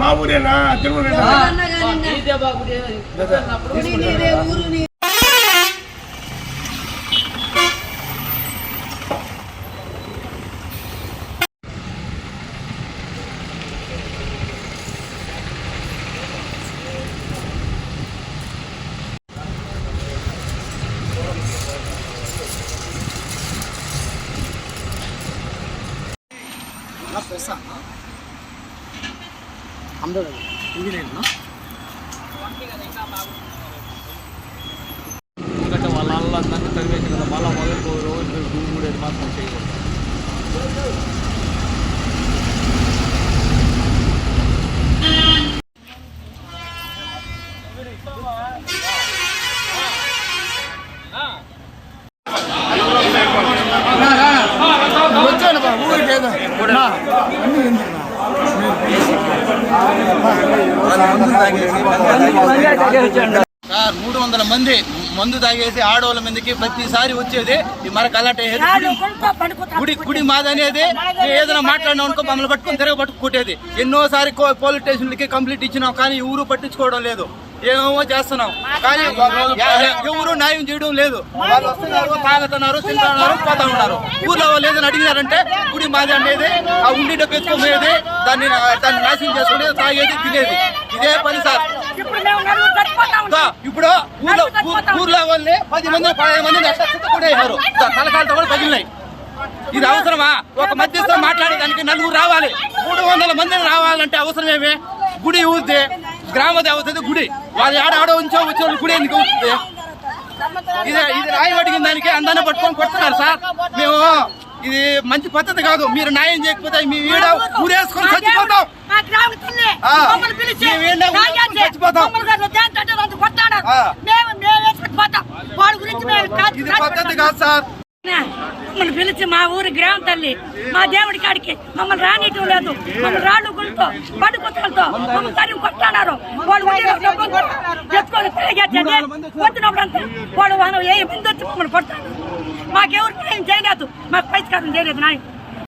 మా ఊరేనా తిరుమల ఎందుకంటే వాళ్ళ అందరినీ తరివేసి కదా మళ్ళీ మొదలు రోజు గుడి మాత్రం చేయకూడదు. సార్ 300 మంది మందు తాగేసి ఆడవాళ్ళ మీదకి ప్రతిసారి వచ్చేది ఈ మన కలాటే గుడి మాదనేది ఏదైనా మాట్లాడినా అనుకో మమ్మల్ని పట్టుకుని తిరగ కొట్టేది. ఎన్నోసారి పోలీస్ స్టేషన్లకి కంప్లీట్ ఇచ్చినాం కానీ ఎవరు పట్టించుకోవడం లేదు. ఏమేమో చేస్తున్నాం కానీ ఎవరు న్యాయం చేయడం లేదు. వాళ్ళు వస్తున్నారు, తాగుతున్నారు, తింటున్నారు, పోతా ఉన్నారు. ఊర్లో వాళ్ళు ఏదైనా అడిగినారంటే గుడి మాది అనేది ఆ ఉండి డబ్బు ఎత్తుకోమేది, దాన్ని నాశనం చేసుకునేది, తాగేది, తినేది. ఇదే పని సార్. ఇప్పుడు ఊర్లో వాళ్ళని 10 మంది 15 మంది కూడా తలకాలతో కూడా తగిలినాయి. ఇది అవసరమా? ఒక మధ్యస్థం మాట్లాడేదానికి 4 రావాలి. 300 మందిని రావాలంటే అవసరమేమి? గుడి ఊరితే గ్రామ దేవత గుడి, వాళ్ళు ఆడ వచ్చే గుడి ఎందుకు ఊరుతుంది? ఇది న్యాయం అడిగిన దానికి అందరినీ పట్టుకొని కొడుతున్నారు సార్. మేము ఇది మంచి పద్ధతి కాదు. మీరు న్యాయం చేయకపోతే మీ వీడ ఊరేసుకొని చచ్చిపోతాం. ఇది పద్ధతి కాదు సార్. మమ్మల్ని పిలిచి మా ఊరి గ్రామ తల్లి మా దేవుడి కాడికి మమ్మల్ని రానియటం లేదు. మమ్మల్ని రాళ్ళు గుళ్ళతో పడుకుతలతో మమ్మల్ని తరిగి కొట్టాడారు. వాళ్ళు తెచ్చుకొని వచ్చినప్పుడు అంతా వాళ్ళు ఏ ముందు వచ్చి మమ్మల్ని కొట్టారు. మాకెవరు న్యాయం చేయలేదు, మాకు పైసకారం చేయలేదు న్యాయం.